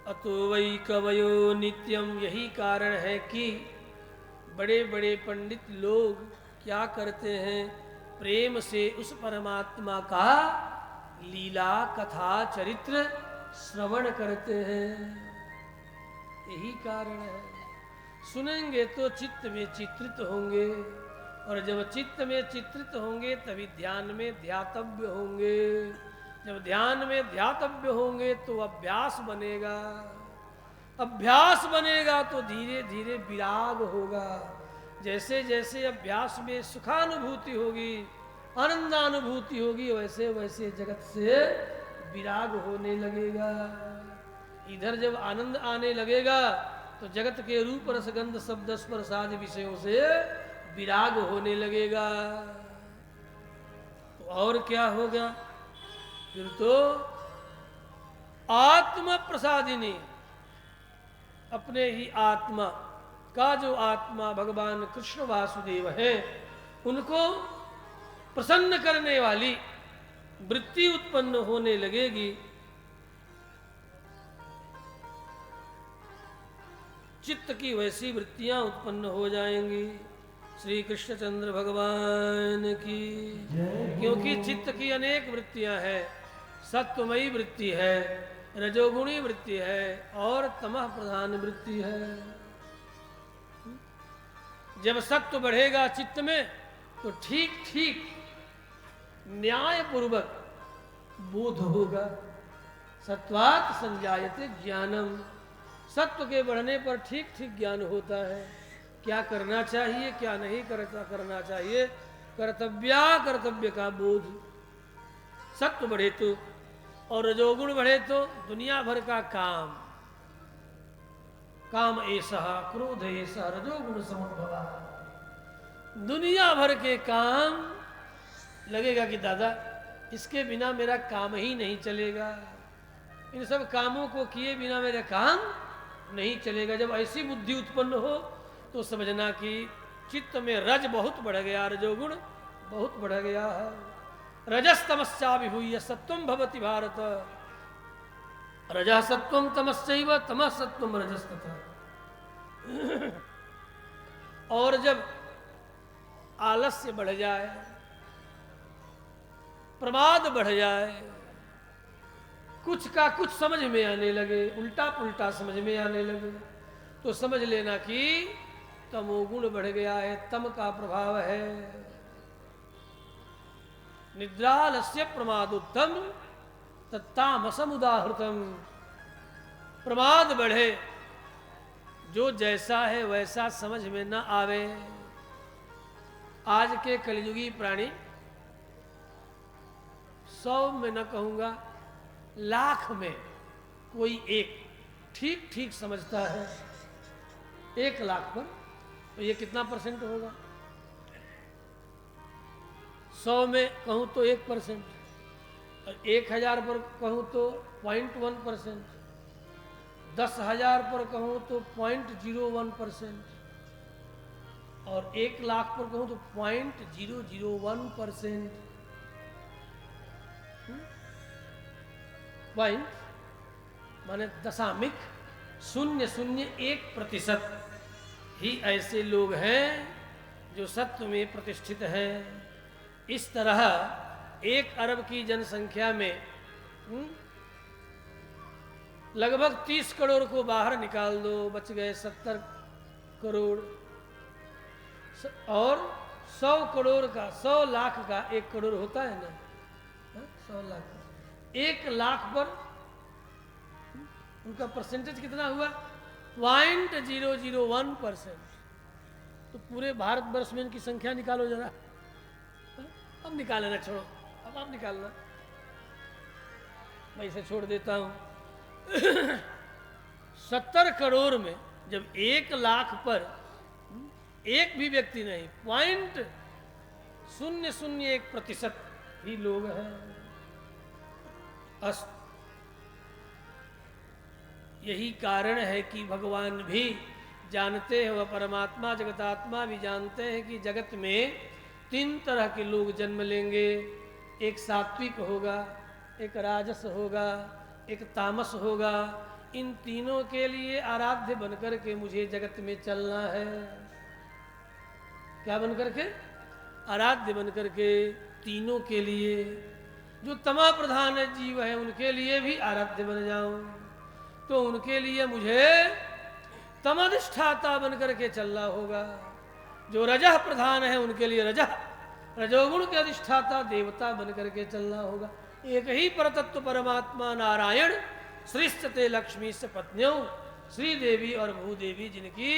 अतो वै कवयो नित्यम। यही कारण है कि बड़े बड़े पंडित लोग क्या करते हैं, प्रेम से उस परमात्मा का लीला कथा चरित्र श्रवण करते हैं। यही कारण है। सुनेंगे तो चित्त में चित्रित होंगे, और जब चित्त में चित्रित होंगे तभी ध्यान में ध्यातव्य होंगे। जब ध्यान में ध्यातव्य होंगे तो अभ्यास बनेगा, अभ्यास बनेगा तो धीरे धीरे विराग होगा। जैसे जैसे अभ्यास में सुखानुभूति होगी, आनंदानुभूति होगी, वैसे वैसे जगत से विराग होने लगेगा। इधर जब आनंद आने लगेगा तो जगत के रूप रसगंध शब्द स्पर्श आदि विषयों से विराग होने लगेगा। तो और क्या होगा, फिर तो आत्म प्रसादिनी, अपने ही आत्मा का जो आत्मा भगवान कृष्ण वासुदेव है, उनको प्रसन्न करने वाली वृत्ति उत्पन्न होने लगेगी। चित्त की वैसी वृत्तियां उत्पन्न हो जाएंगी। श्री कृष्णचंद्र भगवान की। क्योंकि चित्त की अनेक वृत्तियां हैं। सत्वमयी वृत्ति है, रजोगुणी वृत्ति है, और तमः प्रधान वृत्ति है। जब सत्व बढ़ेगा चित्त में तो ठीक ठीक न्याय पूर्वक बोध होगा। सत्वात् संजायते ज्ञानम। सत्व के बढ़ने पर ठीक ठीक ज्ञान होता है। क्या करना चाहिए, क्या नहीं करना चाहिए, कर्तव्य का बोध। सत्व बढ़े तो, और रजोगुण बढ़े तो दुनिया भर का काम, काम ऐसा, क्रोध ऐसा, रजोगुण समुद्भवा, दुनिया भर के काम लगेगा कि दादा इसके बिना मेरा काम ही नहीं चलेगा, इन सब कामों को किए बिना मेरा काम नहीं चलेगा। जब ऐसी बुद्धि उत्पन्न हो तो समझना कि चित्त में रज बहुत बढ़ गया, रजोगुण बहुत बढ़ गया है। रजस्तमस्या विभूय सत्वम भवति भारत। रजः सत्वम तमस्यैव तमः सत्वम रजस्तथा। और जब आलस्य बढ़ जाए, प्रमाद बढ़ जाए, कुछ का कुछ समझ में आने लगे, उल्टा पुल्टा समझ में आने लगे, तो समझ लेना कि तमोगुण बढ़ गया है, तम का प्रभाव है। निद्रालस्य प्रमादोत्तम तत्तामसम उदाहृतम। प्रमाद बढ़े, जो जैसा है वैसा समझ में न आवे। आज के कलयुगी प्राणी 100 में न कहूंगा, लाख में कोई एक ठीक ठीक समझता है। 1 लाख पर तो ये कितना परसेंट होगा? 100 में कहूं तो 1%, और 1000 पर कहूं तो 0.1%, 10,000 पर कहूं तो 0.01%, और 1 लाख पर कहूं तो 0.001%। पॉइंट माने दशामिक 0.01% ही ऐसे लोग हैं जो सत्व में प्रतिष्ठित हैं। इस तरह 1 अरब की जनसंख्या में लगभग 30 करोड़ को बाहर निकाल दो, बच गए 70 करोड़। और 100 करोड़ का, 100 लाख का 1 करोड़ होता है ना, 100 लाख, 1 लाख पर उनका परसेंटेज कितना हुआ? 0.001%। तो पूरे भारतवर्ष में इनकी संख्या निकालो जरा। अब निकालना, छोड़ो, अब आप निकालना, मैं इसे छोड़ देता हूं। 70 करोड़ में जब 1 लाख पर एक भी व्यक्ति नहीं, 0.001% ही लोग हैं। यही कारण है कि भगवान भी जानते हैं, वह परमात्मा जगतात्मा भी जानते हैं कि जगत में 3 तरह के लोग जन्म लेंगे। एक सात्विक होगा, एक राजस होगा, एक तामस होगा, इन तीनों के लिए आराध्य बनकर के मुझे जगत में चलना है। क्या बनकर के? आराध्य बनकर के तीनों के लिए, जो तमा प्रधान जीव है उनके लिए भी आराध्य बन जाऊं, तो उनके लिए मुझे तमधिष्ठाता बनकर के चलना होगा। जो रजः प्रधान है उनके लिए रजोगुण के अधिष्ठाता देवता बनकर के चलना होगा। एक ही परतत्व परमात्मा नारायण सृष्टते लक्ष्मी से पत्नियों, श्री देवी और भूदेवी जिनकी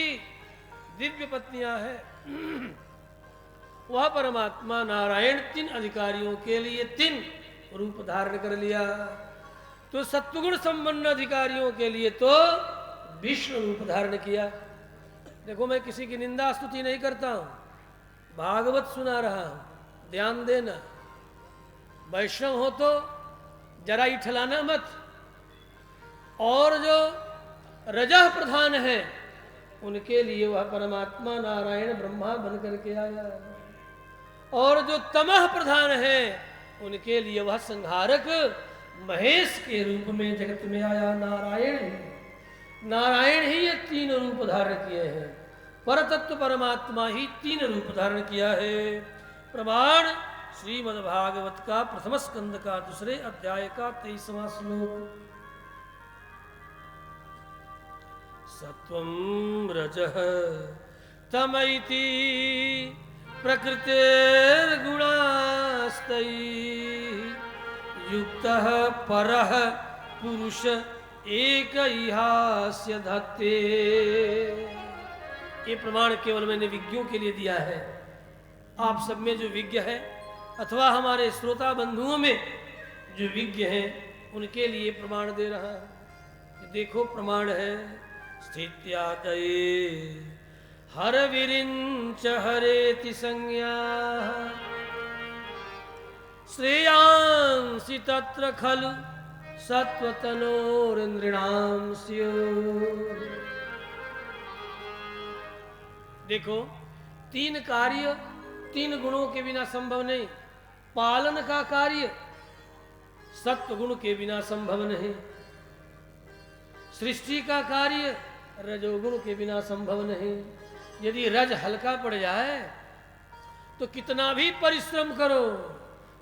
दिव्य पत्नियां हैं, वह परमात्मा नारायण तीन अधिकारियों के लिए तीन रूप धारण कर लिया। तो सत्वगुण संपन्न अधिकारियों के लिए तो विष्णु रूप धारण किया। देखो, मैं किसी की निंदा स्तुति नहीं करता हूं, भागवत सुना रहा हूं, ध्यान देना। वैष्णव हो तो जरा इठलाना मत। और जो रजः प्रधान है उनके लिए वह परमात्मा नारायण ब्रह्मा बनकर के आया, और जो तमः प्रधान है उनके लिए वह संहारक महेश के रूप में जगत में आया। नारायण ही ये तीन रूप धारण किए हैं। परतत्व परमात्मा ही तीन रूप धारण किया है। प्रमाण श्रीमद् भागवत का प्रथम स्कंद का 2 अध्याय का 23वां श्लोक। सत्वं रजः तमैति प्रकृतेर्गुणास्तैः युक्तः परः पुरुष एक इहास्य धत्ते। ये प्रमाण केवल मैंने विज्ञों के लिए दिया है। आप सब में जो विज्ञ है अथवा हमारे श्रोता बंधुओं में जो विज्ञ हैं उनके लिए प्रमाण दे रहा है। देखो, प्रमाण है स्थित्यादये हर विरिंच हरेति संज्ञा श्रेयांसि तत्र खलु सत्वतनोरिंद्रिणाम स्युः। देखो, तीन कार्य तीन गुणों के बिना संभव नहीं। पालन का कार्य सत्व गुण के बिना संभव नहीं। सृष्टि का कार्य रजोगुण के बिना संभव नहीं। यदि रज हल्का पड़ जाए तो कितना भी परिश्रम करो,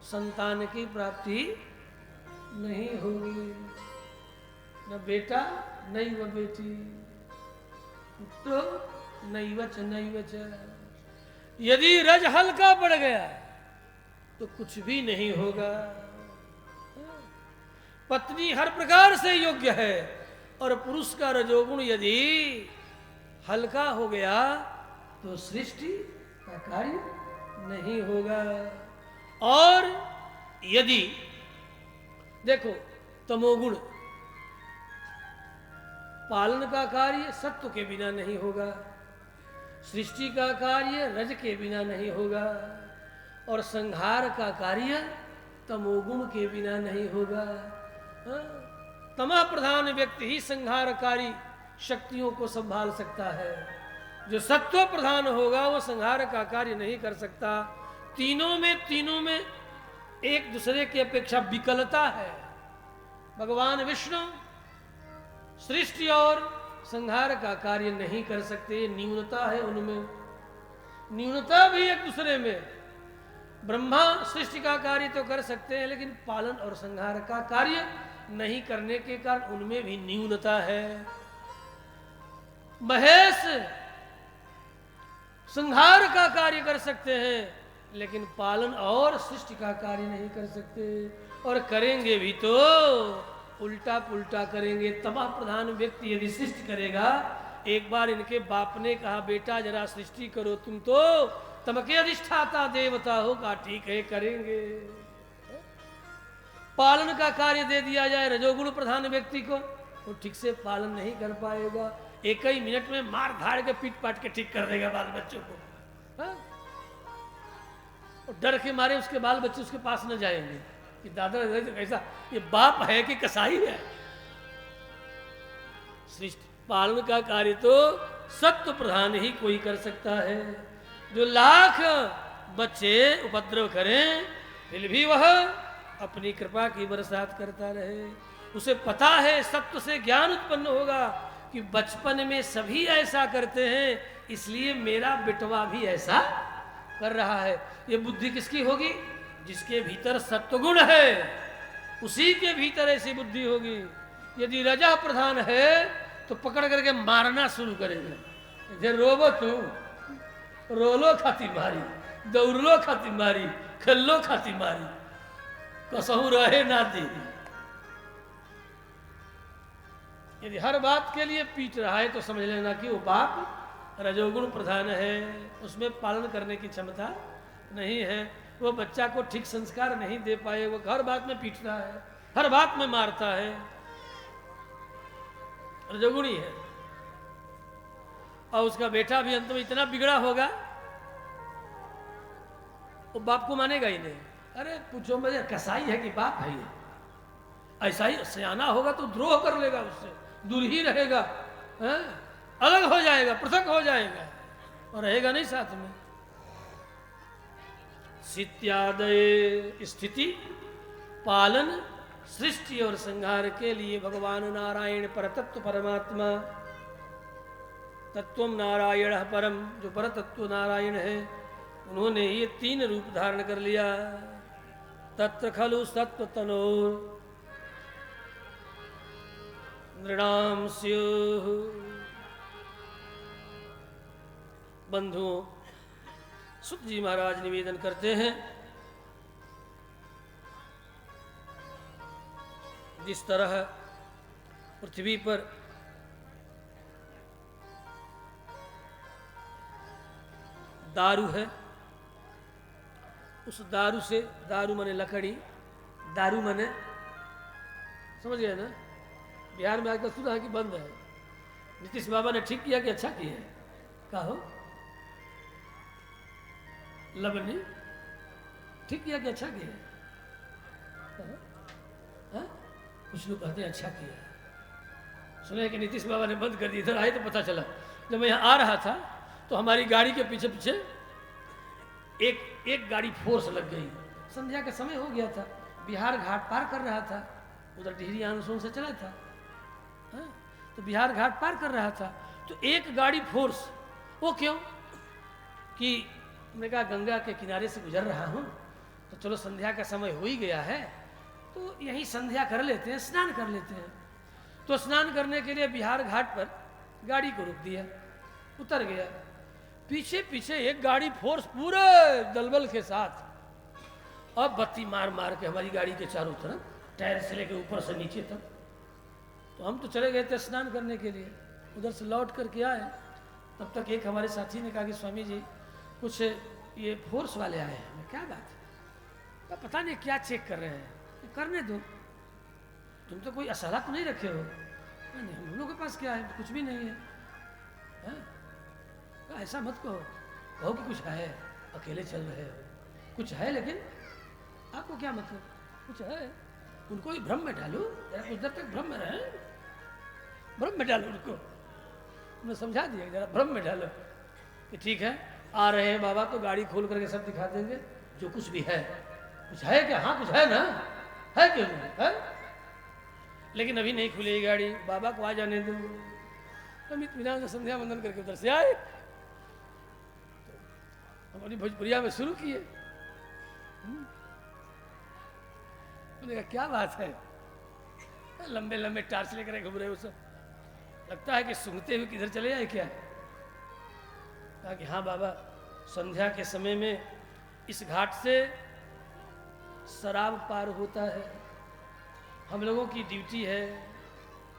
संतान की प्राप्ति नहीं होगी। न बेटा नहीं व बेटी, तो नैवच नैवच। यदि रज हल्का पड़ गया तो कुछ भी नहीं होगा। पत्नी हर प्रकार से योग्य है, और पुरुष का रजोगुण यदि हल्का हो गया तो सृष्टि का कार्य नहीं होगा। और यदि देखो, तमोगुण पालन का कार्य सत्व के बिना नहीं होगा, सृष्टि का कार्य रज के बिना नहीं होगा, और संहार का कार्य तमोगुण के बिना नहीं होगा। तमः प्रधान व्यक्ति ही संहारकारी शक्तियों को संभाल सकता है। जो सत्व प्रधान होगा वो संहार का कार्य नहीं कर सकता। तीनों में एक दूसरे की अपेक्षा विकलता है। भगवान विष्णु सृष्टि और संहार का कार्य नहीं कर सकते, न्यूनता है उनमें। न्यूनता भी एक दूसरे में। ब्रह्मा सृष्टि का कार्य तो कर सकते हैं, लेकिन पालन और संहार का कार्य नहीं करने के कारण उनमें भी न्यूनता है। महेश संहार का कार्य कर सकते हैं, लेकिन पालन और सृष्टि का कार्य नहीं कर सकते, और करेंगे भी तो उल्टा पुल्टा करेंगे। तमः प्रधान व्यक्ति यदि सृष्टि करेगा, एक बार इनके बाप ने कहा, बेटा जरा सृष्टि करो, तुम तो तमके अधिष्ठाता देवता हो। कहा ठीक है, करेंगे। पालन का कार्य दे दिया जाए रजोगुण प्रधान व्यक्ति को, वो ठीक से पालन नहीं कर पाएगा। एक ही मिनट में मार धाड़ के पीट पाट के ठीक कर देगा बाल बच्चों को। और डर के मारे उसके बाल बच्चे उसके पास न जाएंगे कि दादा कैसा, ये बाप है कि कसाई है। सृष्टि पालन का कार्य तो सत्व प्रधान ही कोई कर सकता है। जो लाख बच्चे उपद्रव करें, फिर भी वह अपनी कृपा की बरसात करता रहे। उसे पता है सत्व से ज्ञान उत्पन्न होगा कि बचपन में सभी ऐसा करते हैं, इसलिए मेरा बेटवा भी ऐसा कर रहा है। ये बुद्धि किसकी होगी? जिसके भीतर सत्वगुण है, उसी के भीतर ऐसी बुद्धि होगी। यदि रजा प्रधान है तो पकड़ करके मारना शुरू करेगा। जे रोबो तू, रोलो खाती मारी, दौड़लो खाती मारी, खेलो खाती मारी, कसहू रहे ना दी। यदि हर बात के लिए पीट रहा है तो समझ लेना कि वो बाप रजोगुण प्रधान है, उसमें पालन करने की क्षमता नहीं है। वो बच्चा को ठीक संस्कार नहीं दे पाए, वो हर बात में पीटता है, हर बात में मारता है, रजोगुणी है। और उसका बेटा भी अंत में इतना बिगड़ा होगा वो बाप को मानेगा ही नहीं। अरे पूछो मुझे, कसाई है कि बाप है ये? ऐसा ही सियाना होगा तो द्रोह कर लेगा, उससे दूर ही रहेगा, है? अलग हो जाएगा, पृथक हो जाएगा और रहेगा नहीं साथ में। सित्यादय स्थिति पालन सृष्टि और संहार के लिए भगवान नारायण परतत्व परमात्मा, तत्व नारायण परम, जो परतत्व नारायण है, उन्होंने ये 3 रूप धारण कर लिया। तत्र खलु सत्व तनोर नृणाम स्युः। बंधुओं, सुत जी महाराज निवेदन करते हैं, जिस तरह पृथ्वी पर दारू है, उस दारू से, दारू मने लकड़ी, दारू मने, समझ गए ना? बिहार में आजकल सुना है कि बंद है। नीतीश बाबा ने ठीक किया कि अच्छा किया? कहो लबनी, ठीक किया कि अच्छा किया? कुछ लोग कहते हैं अच्छा किया। सुने कि नीतीश बाबा ने बंद कर दी। इधर आए तो पता चला, जब मैं यहाँ आ रहा था तो हमारी गाड़ी के पीछे पीछे एक गाड़ी फोर्स लग गई। संध्या का समय हो गया था, बिहार घाट पार कर रहा था, उधर टिहरी आनसोन से चला था, हाँ? तो बिहार घाट पार कर रहा था तो एक गाड़ी फोर्स, वो क्यों? कि मैंने कहा गंगा के किनारे से गुजर रहा हूँ तो चलो संध्या का समय हो ही गया है तो यहीं संध्या कर लेते हैं, स्नान कर लेते हैं। तो स्नान करने के लिए बिहार घाट पर गाड़ी को रोक दिया, उतर गया। पीछे पीछे एक गाड़ी फोर्स पूरे दलबल के साथ, अब बत्ती मार मार के हमारी गाड़ी के चारों तरफ, टायर से लेकर ऊपर से नीचे तक। तो हम तो चले गए थे स्नान करने के लिए, उधर से लौट करके आए, तब तक एक हमारे साथी ने कहा कि स्वामी जी कुछ ये फोर्स वाले आए हैं। क्या बात है? तो पता नहीं क्या चेक कर रहे हैं, तो करने दो, तुम तो कोई असला तो नहीं रखे हो? नहीं, हम लोगों के पास क्या है, कुछ भी नहीं है, है? ऐसा मत कहो, कहो कि कुछ है, अकेले चल रहे हो, कुछ है, लेकिन आपको क्या मतलब, कुछ है। उनको ही भ्रम में डालो, जरा कुछ देर तक भ्रम में रहे, भ्रम में डालो उनको। उन्हें समझा दिया जरा भ्रम में डालो कि ठीक है आ रहे हैं बाबा तो गाड़ी खोल करके सब दिखा देंगे जो कुछ भी है। कुछ है क्या? हाँ कुछ है ना, है क्यों नहीं है? लेकिन अभी नहीं खुलेगी गाड़ी, बाबा को आ जाने दो। हम इत्मीनान से संध्या वंदन करके उधर से आए, हम अपनी भोजपुरिया में शुरू किए। उन्होंने कहा क्या बात है, लंबे लंबे टार्च लेकर घूम रहे हो सब, लगता है कि सूंघते हुए किधर चले जाए क्या? कहा कि हाँ बाबा, संध्या के समय में इस घाट से शराब पार होता है, हम लोगों की ड्यूटी है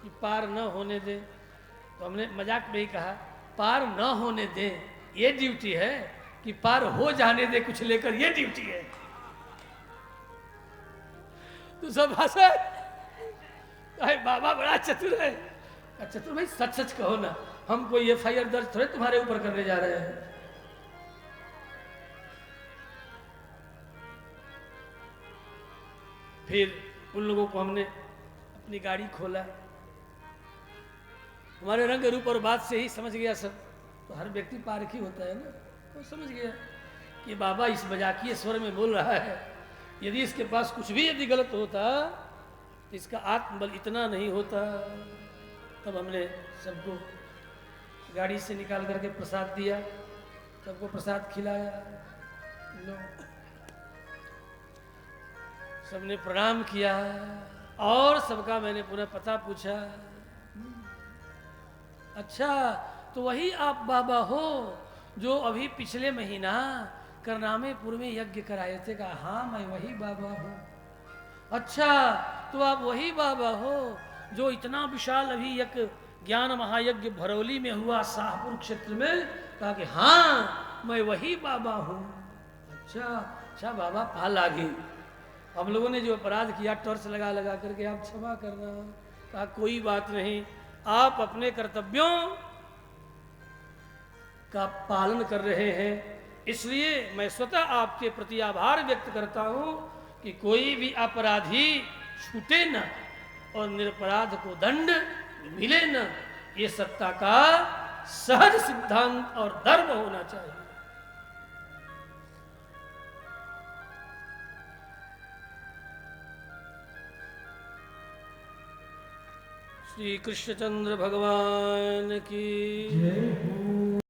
कि पार न होने दें। तो हमने मजाक में ही कहा पार न होने दें ये ड्यूटी है कि पार हो जाने दे कुछ लेकर, ये ड्यूटी है। तो सब हंसे, अरे बाबा बड़ा चतुर है। चतुर भाई सच सच कहो ना, हम कोई एफआईआर दर्ज थोड़े तुम्हारे ऊपर करने जा रहे हैं। फिर उन लोगों को हमने अपनी गाड़ी खोला, हमारे रंग रूप और बात से ही समझ गया सब। तो हर व्यक्ति पारखी होता है ना, तो समझ गया कि बाबा इस मजाकिए स्वर में बोल रहा है, यदि इसके पास कुछ भी यदि गलत होता इसका आत्मबल इतना नहीं होता। तब हमने सबको गाड़ी से निकाल करके प्रसाद दिया, सबको प्रसाद खिलाया, लो सबने प्रणाम किया और सबका मैंने पुनः पता पूछा। अच्छा, तो वही आप बाबा हो जो अभी पिछले महीना करनामेपुर में यज्ञ कराए थे? कहा हाँ मैं वही बाबा हूँ। अच्छा, तो आप वही बाबा हो जो इतना विशाल अभी एक ज्ञान महायज्ञ भरौली में हुआ शाहपुर क्षेत्र में? कहा कि हाँ मैं वही बाबा हूँ। अच्छा अच्छा बाबा, पाल आ गई। हम लोगों ने जो अपराध किया टॉर्च लगा लगा करके आप क्षमा करना। कहा कोई बात नहीं, आप अपने कर्तव्यों का पालन कर रहे हैं, इसलिए मैं स्वतः आपके प्रति आभार व्यक्त करता हूं कि कोई भी अपराधी छूटे न और निरपराध को दंड मिले न। ये सत्ता का सहज सिद्धांत और धर्म होना चाहिए। श्री कृष्णचंद्र भगवान की जय हो।